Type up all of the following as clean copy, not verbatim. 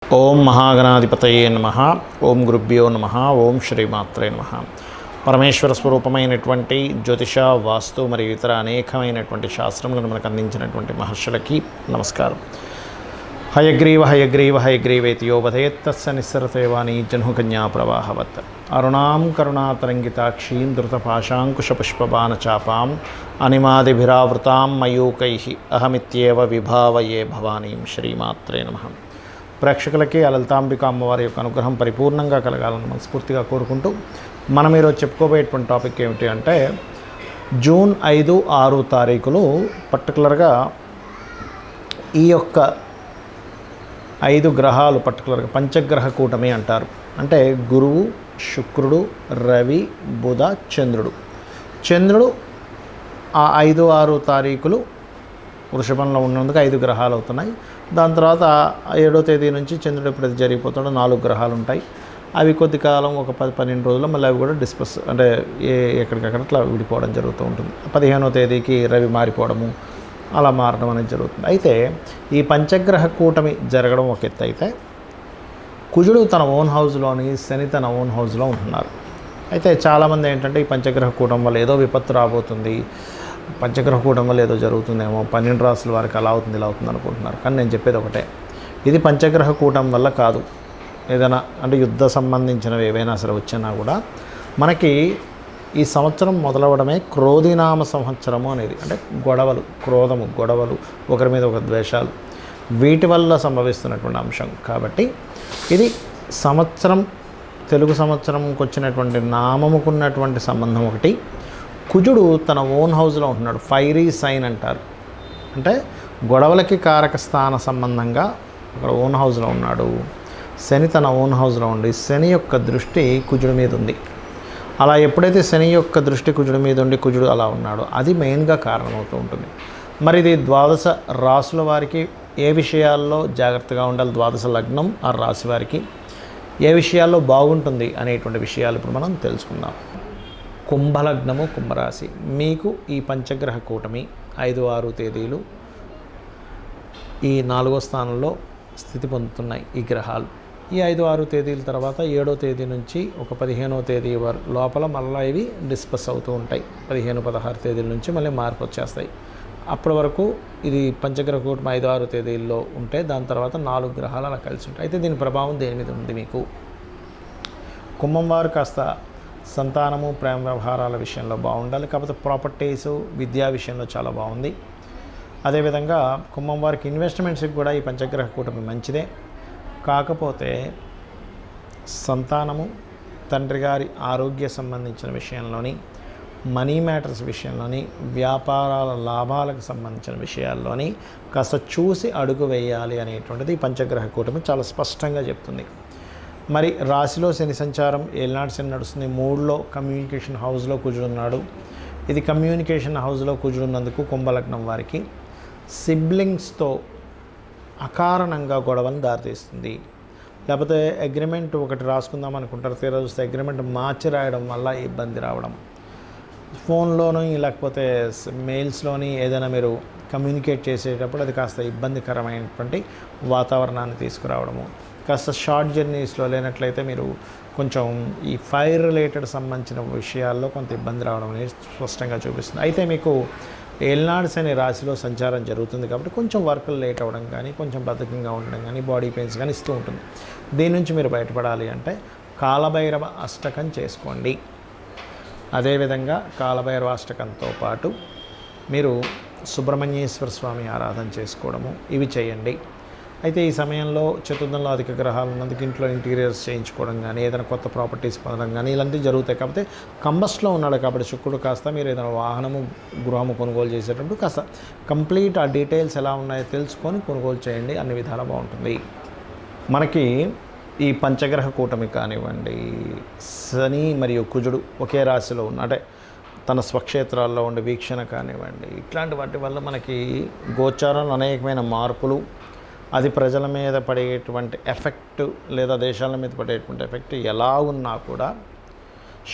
ఓం మహాగణాధిపతయే నమః. ఓం గురుభ్యో నమః. ఓం శ్రీమాత్రే నమః. పరమేశ్వర స్వరూపమైనటువంటి జ్యోతిష, వాస్తు మరియు ఇతర అనేకమైనటువంటి శాస్త్రములను మనకు అందించినటువంటి మహర్షులకి నమస్కారం. హయగ్రీవ హయగ్రీవ హయగ్రీవేతి యోవధేత్తస్స నిస్సరతేవాణి జహ్నుకన్యా ప్రవాహవత్ అరుణాం కరుణాతరంగితాక్షీం ధృతపాశాంకుశపుష్పబాణచాపాం అనిమాదిభిరావృతాం మయూకైః అహమిత్యేవ విభావయే భవానీం. శ్రీమాత్రే నమః. ప్రేక్షకులకి ఆ లలితాంబిక అమ్మవారి యొక్క అనుగ్రహం పరిపూర్ణంగా కలగాలని మనస్ఫూర్తిగా కోరుకుంటూ మనం ఈరోజు చెప్పుకోబోయేటువంటి టాపిక్ ఏమిటి అంటే జూన్ 5, 6 తారీఖులు పర్టికులర్గా ఈ యొక్క 5 గ్రహాలు పర్టికులర్గా పంచగ్రహ కూటమి అంటారు. అంటే గురువు, శుక్రుడు, రవి, బుధ, చంద్రుడు. చంద్రుడు ఆ 5, 6 తారీఖులు వృషభంలో ఉన్నందుకు 5 గ్రహాలు అవుతున్నాయి. దాని తర్వాత 7వ తేదీ నుంచి చంద్రుడు ఎప్పుడైతే జరిగిపోతాడో 4 గ్రహాలు ఉంటాయి. అవి కొద్ది కాలం ఒక 10-12 రోజుల్లో మళ్ళీ అవి కూడా డిస్పస్ అంటే ఎక్కడికక్కడ అట్లా విడిపోవడం జరుగుతూ ఉంటుంది. 15వ తేదీకి రవి మారిపోవడము అలా మారడం అనేది జరుగుతుంది. అయితే ఈ పంచగ్రహ కూటమి జరగడం ఒక ఎత్తు అయితే కుజుడు తన ఓన్ హౌస్లోని, శని తన ఓన్ హౌస్లో ఉంటున్నారు. అయితే చాలామంది ఏంటంటే ఈ పంచగ్రహ కూటమి వల్ల ఏదో విపత్తు రాబోతుంది, పంచగ్రహ కూటమి వల్ల ఏదో జరుగుతుందేమో, 12 రాసుల వారికి అలా అవుతుంది ఇలా అవుతుంది అనుకుంటున్నారు. కానీ నేను చెప్పేది ఒకటే, ఇది పంచగ్రహ కూటమి వల్ల కాదు. ఏదైనా అంటే యుద్ధ సంబంధించినవి ఏవైనా సరే వచ్చినా కూడా మనకి ఈ సంవత్సరం మొదలవడమే క్రోధినామ సంవత్సరము అనేది. అంటే గొడవలు, క్రోధము, గొడవలు, ఒకరి మీద ఒక ద్వేషాలు, వీటి వల్ల సంభవిస్తున్నటువంటి అంశం. కాబట్టి ఇది సంవత్సరం, తెలుగు సంవత్సరంకి వచ్చినటువంటి నామముకున్నటువంటి సంబంధం ఒకటి. కుజుడు తన ఓన్ హౌస్లో ఉంటున్నాడు, ఫైరీ సైన్ అంటారు. అంటే గొడవలకి కారక స్థాన సంబంధంగా అక్కడ ఓన్ హౌస్లో ఉన్నాడు. శని తన ఓన్ హౌస్లో ఉండి శని యొక్క దృష్టి కుజుడి మీద ఉంది. అలా ఎప్పుడైతే శని యొక్క దృష్టి కుజుడి మీద ఉండి కుజుడు అలా ఉన్నాడో అది మెయిన్గా కారణమవుతూ ఉంటుంది. మరి ఇది 12 రాసుల వారికి ఏ విషయాల్లో జాగ్రత్తగా ఉండాలి, 12 లగ్నం ఆ రాశి వారికి ఏ విషయాల్లో బాగుంటుంది అనేటువంటి విషయాలు ఇప్పుడు మనం తెలుసుకుందాం. కుంభలగ్నము, కుంభరాశి. మీకు ఈ పంచగ్రహ కూటమి 5, 6 తేదీలు ఈ 4వ స్థానంలో స్థితి పొందుతున్నాయి ఈ గ్రహాలు. ఈ 5, 6 తేదీల తర్వాత 7వ తేదీ నుంచి ఒక 15వ తేదీ లోపల మళ్ళీ ఇవి డిస్పస్ అవుతూ ఉంటాయి. 15, 16 తేదీల నుంచి మళ్ళీ మార్పు వచ్చేస్తాయి. అప్పటి వరకు ఇది పంచగ్రహ కూటమి 5, 6 తేదీల్లో ఉంటే దాని తర్వాత 4 గ్రహాలు అలా కలిసి ఉంటాయి. అయితే దీని ప్రభావం దేని మీద ఉంది మీకు? కుంభం వారు కాస్త సంతానము, ప్రేమ వ్యవహారాల విషయంలో బాగుండాలి. కాకపోతే ప్రాపర్టీసు, విద్యా విషయంలో చాలా బాగుంది. అదేవిధంగా కుంభం వారికి ఇన్వెస్ట్మెంట్స్కి కూడా ఈ పంచగ్రహ కూటమి మంచిదే. కాకపోతే సంతానము, తండ్రి గారి ఆరోగ్య సంబంధించిన విషయంలోని, మనీ మ్యాటర్స్ విషయంలోని, వ్యాపారాల లాభాలకు సంబంధించిన విషయాల్లోని కాస్త చూసి అడుగు వేయాలి అనేటువంటిది ఈ పంచగ్రహ కూటమి చాలా స్పష్టంగా చెప్తుంది. మరి రాశిలో శని సంచారం ఏలినాటి శని నడుస్తుంది. 3లో కమ్యూనికేషన్ హౌస్లో కుజుడు ఉన్నాడు. ఇది కమ్యూనికేషన్ హౌస్లో కుజుడు ఉన్నందుకు కుంభలగ్నం వారికి సిబ్లింగ్స్తో అకారణంగా గొడవను దారితీస్తుంది. లేకపోతే అగ్రిమెంట్ ఒకటి రాసుకుందాం అనుకుంటారు, తీరా చూస్తే అగ్రిమెంట్ మార్చి రాయడం వల్ల ఇబ్బంది రావడం, ఫోన్లోని లేకపోతే మెయిల్స్లోని ఏదైనా మీరు కమ్యూనికేట్ చేసేటప్పుడు అది కాస్త ఇబ్బందికరమైనటువంటి వాతావరణాన్ని తీసుకురావడము, కాస్త షార్ట్ జర్నీస్లో లేనట్లయితే మీరు కొంచెం ఈ ఫైర్ రిలేటెడ్ సంబంధించిన విషయాల్లో కొంత ఇబ్బంది రావడం అనేది స్పష్టంగా చూపిస్తుంది. అయితే మీకు ఏలినాడు శని రాశిలో సంచారం జరుగుతుంది కాబట్టి కొంచెం వర్క్లు లేట్ అవ్వడం కానీ, కొంచెం బద్ధకంగా ఉండడం కానీ, బాడీ పెయిన్స్ కానీ ఇస్తూ ఉంటుంది. దీని నుంచి మీరు బయటపడాలి అంటే కాలభైరవ అష్టకం చేసుకోండి. అదేవిధంగా కాలభైరవ అష్టకంతో పాటు మీరు సుబ్రహ్మణ్యేశ్వర స్వామి ఆరాధన చేసుకోవడము ఇవి చేయండి. అయితే ఈ సమయంలో చతుర్థంలో అధిక గ్రహాలు ఉన్నందుకు ఇంట్లో ఇంటీరియర్స్ చేయించుకోవడం కానీ, ఏదైనా కొత్త ప్రాపర్టీస్ పొందడం కానీ ఇలాంటివి జరుగుతాయి. కాకపోతే కంబస్ట్లో ఉన్నాడు కాబట్టి శుక్రుడు కాస్త మీరు ఏదైనా వాహనము, గృహము కొనుగోలు చేసేటప్పుడు కాస్త కంప్లీట్ ఆ డీటెయిల్స్ ఎలా ఉన్నాయో తెలుసుకొని కొనుగోలు చేయండి. అన్ని విధాలా బాగుంటుంది. మనకి ఈ పంచగ్రహ కూటమి కానివ్వండి, శని మరియు కుజుడు ఒకే రాశిలో ఉన్న అంటే తన స్వక్షేత్రాల్లో ఉండే వీక్షణ కానివ్వండి, ఇట్లాంటి వాటి వల్ల మనకి గోచారంలో అనేకమైన మార్పులు, అది ప్రజల మీద పడేటువంటి ఎఫెక్ట్ లేదా దేశాల మీద పడేటువంటి ఎఫెక్ట్ ఎలా ఉన్నా కూడా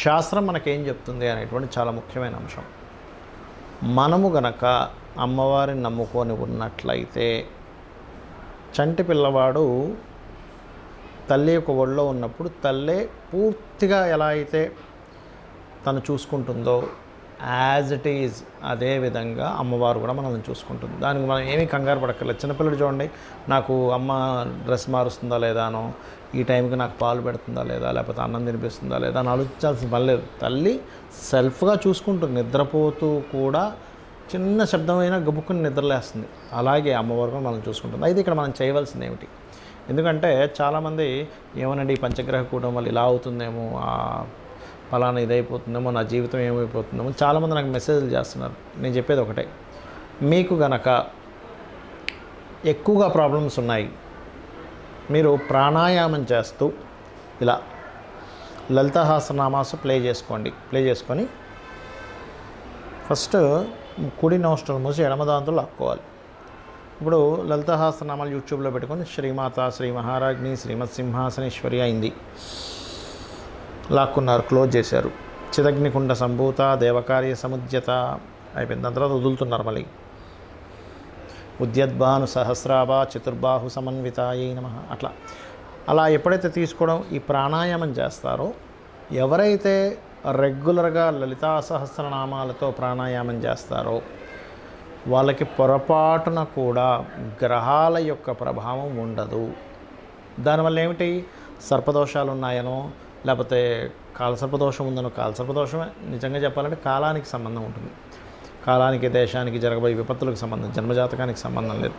శాస్త్రం మనకేం చెప్తుంది అనేటువంటి చాలా ముఖ్యమైన అంశం. మనము గనక అమ్మవారిని నమ్ముకొని ఉన్నట్లయితే చంటి పిల్లవాడు తల్లి యొక్క ఒళ్ళో ఉన్నప్పుడు తల్లే పూర్తిగా ఎలా అయితే తను చూసుకుంటుందో యాజ్ ఇట్ ఈజ్ అదే విధంగా అమ్మవారు కూడా మనల్ని చూసుకుంటుంది. దానికి మనం ఏమీ కంగారు పడక్కర్లేదు. చిన్నపిల్లడు చూడండి, నాకు అమ్మ డ్రెస్ మారుస్తుందా లేదానో, ఈ టైంకి నాకు పాలు పెడుతుందా లేదా, లేకపోతే అన్నం తినిపిస్తుందా లేదా అని ఆలోచించాల్సిన పని లేదు. తల్లి సెల్ఫ్గా చూసుకుంటుంది. నిద్రపోతూ కూడా చిన్న శబ్దమైనా గబుక్కుని నిద్రలేస్తుంది. అలాగే అమ్మవారు కూడా మనం చూసుకుంటుంది. అయితే ఇక్కడ మనం చేయవలసింది ఏమిటి? ఎందుకంటే చాలామంది ఏమోనండి ఈ పంచగ్రహ కూటం వల్ల ఇలా అవుతుందేమో, ఫలానా ఇదైపోతుందేమో, నా జీవితం ఏమైపోతుందేమో చాలామంది నాకు మెసేజ్లు చేస్తున్నారు. నేను చెప్పేది ఒకటే, మీకు గనక ఎక్కువగా ప్రాబ్లమ్స్ ఉన్నాయి, మీరు ప్రాణాయామం చేస్తూ ఇలా లలితా సహస్రనామాస్ ప్లే చేసుకొని ఫస్ట్ కుడి నోస్ట్రల్ మూసి ఎడమ దాంతో లాక్కోవాలి. ఇప్పుడు లలితా సహస్రనామాలు యూట్యూబ్లో పెట్టుకొని శ్రీమాత, శ్రీ మహారాజ్ని, శ్రీమత్ సింహాసనేశ్వరి అయింది, లాక్కున్నారు, క్లోజ్ చేశారు. చిదగ్నికుండ సంభూత దేవకార్య సముద్యత అయిపోయింది. దాని తర్వాత వదులుతున్నారు మళ్ళీ. ఉద్యద్భాను సహస్రాభా చతుర్బాహు సమన్వితాయై నమః. అలా ఎప్పుడైతే తీసుకోవడం ఈ ప్రాణాయామం చేస్తారో, ఎవరైతే రెగ్యులర్గా లలితా సహస్రనామాలతో ప్రాణాయామం చేస్తారో వాళ్ళకి పొరపాటున కూడా గ్రహాల యొక్క ప్రభావం ఉండదు. దానివల్ల ఏమిటి, సర్పదోషాలు ఉన్నాయనో, లేకపోతే కాలసర్పదోషం ఉందనో, కాలసర్పదోషమే నిజంగా చెప్పాలంటే కాలానికి సంబంధం ఉంటుంది. కాలానికి, దేశానికి జరగబోయే విపత్తులకు సంబంధం, జన్మజాతకానికి సంబంధం లేదు.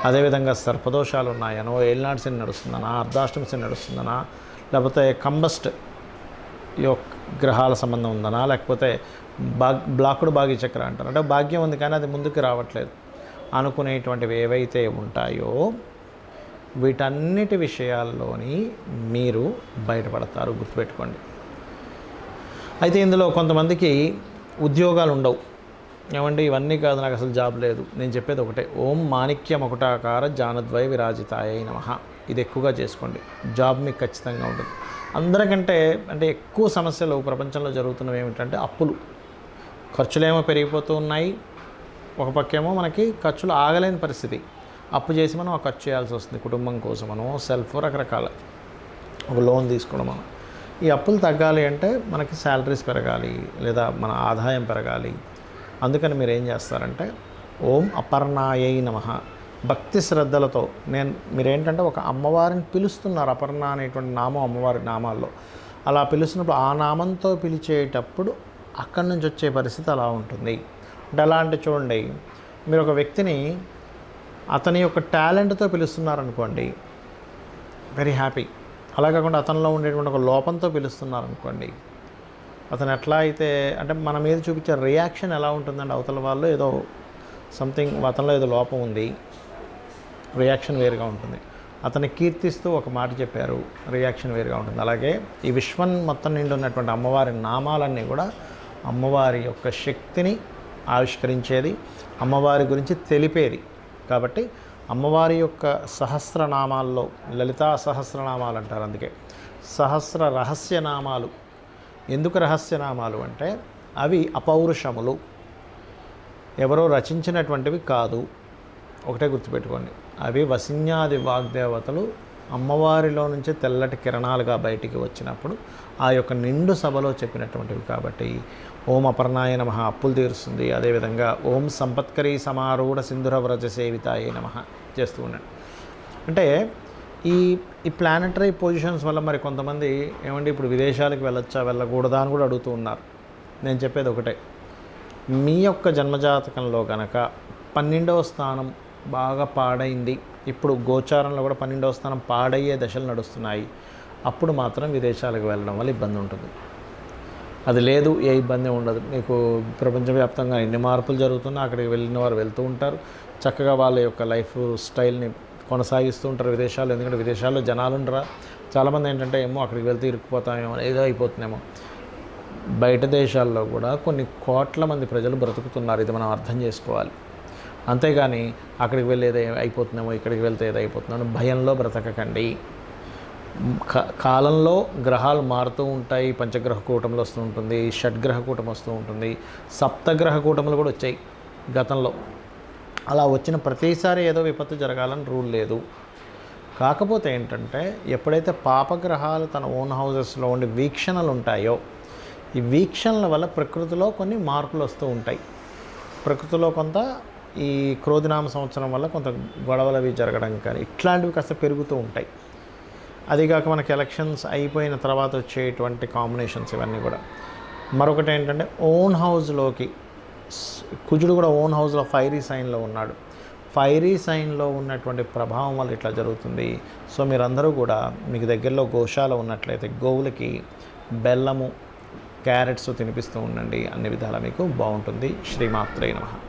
అదేవిధంగా సర్పదోషాలు ఉన్నాయనో, ఏలినాటి శని నడుస్తుందనా, అర్ధాష్టమి శని నడుస్తుందనా, లేకపోతే కంబస్ట్ యొక్క గ్రహాల సంబంధం ఉందనా, లేకపోతే బ్లాకుడు భాగ్య చక్ర అంటారు, అంటే భాగ్యం ఉంది కానీ అది ముందుకు రావట్లేదు అనుకునేటువంటివి ఏవైతే ఉంటాయో వీటన్నిటి విషయాల్లోని మీరు బయటపడతారు, గుర్తుపెట్టుకోండి. అయితే ఇందులో కొంతమందికి ఉద్యోగాలు ఉండవు. ఏమంటే ఇవన్నీ కాదు, నాకు అసలు జాబ్ లేదు. నేను చెప్పేది ఒకటే, ఓం మాణిక్య మకుటాకార జానద్వయ విరాజితాయ నమః. ఇది ఎక్కువగా చేసుకోండి, జాబ్ మీకు ఖచ్చితంగా ఉంటుంది. అందరికంటే అంటే ఎక్కువ సమస్యలు ప్రపంచంలో జరుగుతున్నవి ఏమిటంటే అప్పులు, ఖర్చులేమో పెరిగిపోతూ ఉన్నాయి. ఒక పక్కేమో మనకి ఖర్చులు ఆగలేని పరిస్థితి, అప్పు చేసి మనం ఆ ఖర్చు చేయాల్సి వస్తుంది. కుటుంబం కోసమనో, సెల్ఫ్, రకరకాల ఒక లోన్ తీసుకోవడం. మనం ఈ అప్పులు తగ్గాలి అంటే మనకి శాలరీస్ పెరగాలి, లేదా మన ఆదాయం పెరగాలి. అందుకని మీరు ఏం చేస్తారంటే ఓం అపర్ణాయై నమః భక్తి శ్రద్ధలతో మీరేంటంటే ఒక అమ్మవారిని పిలుస్తున్నారు. అపర్ణ అనేటువంటి నామం అమ్మవారి నామాల్లో. అలా పిలుస్తున్నప్పుడు ఆ నామంతో పిలిచేటప్పుడు అక్కడి నుంచి వచ్చే పరిస్థితి అలా ఉంటుంది. అంటే ఎలా అంటే చూడండి, మీరు ఒక వ్యక్తిని అతని యొక్క టాలెంట్తో పిలుస్తున్నారనుకోండి, వెరీ హ్యాపీ. అలా కాకుండా అతనిలో ఉండేటువంటి ఒక లోపంతో పిలుస్తున్నారనుకోండి, అతను ఎట్లా అయితే అంటే మన మీద చూపించే రియాక్షన్ ఎలా ఉంటుందంటే అవతల వాళ్ళు ఏదో సంథింగ్ అతనిలో ఏదో లోపం ఉంది, రియాక్షన్ వేరుగా ఉంటుంది. అతన్ని కీర్తిస్తూ ఒక మాట చెప్పారు, రియాక్షన్ వేరుగా ఉంటుంది. అలాగే ఈ విశ్వం మొత్తం నిండి ఉన్నటువంటి అమ్మవారి నామాలన్నీ కూడా అమ్మవారి యొక్క శక్తిని ఆవిష్కరించేది, అమ్మవారి గురించి తెలిపేది. కాబట్టి అమ్మవారి యొక్క సహస్రనామాల్లో లలితా సహస్రనామాలు అంటారు. అందుకే సహస్ర రహస్యనామాలు. ఎందుకు రహస్యనామాలు అంటే అవి అపౌరుషములు, ఎవరో రచించినటువంటివి కాదు. ఒకటే గుర్తుపెట్టుకోండి, అవి వసిన్యాది వాగ్దేవతలు అమ్మవారిలో నుంచి తెల్లటి కిరణాలుగా బయటికి వచ్చినప్పుడు ఆ యొక్క నిండు సభలో చెప్పినటువంటివి. కాబట్టి ఓం అపర్ణాయ నమః అప్పులు తీరుస్తుంది. అదేవిధంగా ఓం సంపత్కరీ సమారూఢ సింధుర వ్రజ సేవితాయ నమః చేస్తూ ఉండండి. అంటే ఈ ప్లానటరీ పొజిషన్స్ వల్ల మరి కొంతమంది ఏమండి ఇప్పుడు విదేశాలకు వెళ్ళొచ్చా వెళ్ళకూడదా అని కూడా అడుగుతూ ఉన్నారు. నేను చెప్పేది ఒకటే, మీ యొక్క జన్మజాతకంలో కనుక 12వ స్థానం బాగా పాడైంది, ఇప్పుడు గోచారంలో కూడా 12వ స్థానం పాడయ్యే దశలు నడుస్తున్నాయి, అప్పుడు మాత్రం విదేశాలకు వెళ్ళడం వల్ల ఇబ్బంది ఉంటుంది. అది లేదు, ఏ ఇబ్బంది ఉండదు. మీకు ప్రపంచవ్యాప్తంగా ఎన్ని మార్పులు జరుగుతున్నా అక్కడికి వెళ్ళిన వారు వెళ్తూ ఉంటారు, చక్కగా వాళ్ళ యొక్క లైఫ్ స్టైల్ని కొనసాగిస్తూ ఉంటారు విదేశాల్లో. ఎందుకంటే విదేశాల్లో జనాలు ఉండరా, చాలామంది ఏంటంటే ఏమో అక్కడికి వెళ్తే ఇరుక్కుపోతామేమో, ఏదో అయిపోతుందేమో. బయట దేశాల్లో కూడా కొన్ని కోట్ల మంది ప్రజలు బ్రతుకుతున్నారు, ఇది మనం అర్థం చేసుకోవాలి. అంతేగాని అక్కడికి వెళ్ళి ఏదో అయిపోతుందేమో, ఇక్కడికి వెళ్తే ఏదో అయిపోతుందో భయంలో బ్రతకకండి. కాలంలో గ్రహాలు మారుతూ ఉంటాయి. పంచగ్రహ కూటములు వస్తూ ఉంటుంది, షడ్గ్రహ కూటం వస్తూ ఉంటుంది, సప్తగ్రహ కూటములు కూడా వచ్చాయి గతంలో. అలా వచ్చిన ప్రతిసారి ఏదో విపత్తు జరగాలని రూల్ లేదు. కాకపోతే ఏంటంటే ఎప్పుడైతే పాపగ్రహాలు తన ఓన్ హౌజెస్లో ఉండి వీక్షణలు ఉంటాయో, ఈ వీక్షణల వల్ల ప్రకృతిలో కొన్ని మార్పులు వస్తూ ఉంటాయి. ప్రకృతిలో కొంత ఈ క్రోధినామ సంవత్సరం వల్ల కొంత గొడవలు అవి జరగడం కానీ ఇట్లాంటివి కాస్త పెరుగుతూ ఉంటాయి. అదిగాక మనకి ఎలక్షన్స్ అయిపోయిన తర్వాత వచ్చేటువంటి కాంబినేషన్స్ ఇవన్నీ కూడా. మరొకటి ఏంటంటే ఓన్ హౌస్లోకి కుజుడు కూడా ఓన్ హౌస్లో ఫైరీ సైన్లో ఉన్నాడు. ఫైరీ సైన్లో ఉన్నటువంటి ప్రభావం వల్ల ఇట్లా జరుగుతుంది. సో మీరందరూ కూడా మీకు దగ్గరలో గోశాల ఉన్నట్లయితే గోవులకి బెల్లము, క్యారెట్స్ తినిపిస్తూ ఉండండి. అన్ని విధాలా మీకు బాగుంటుంది. శ్రీమాత్రే నమః.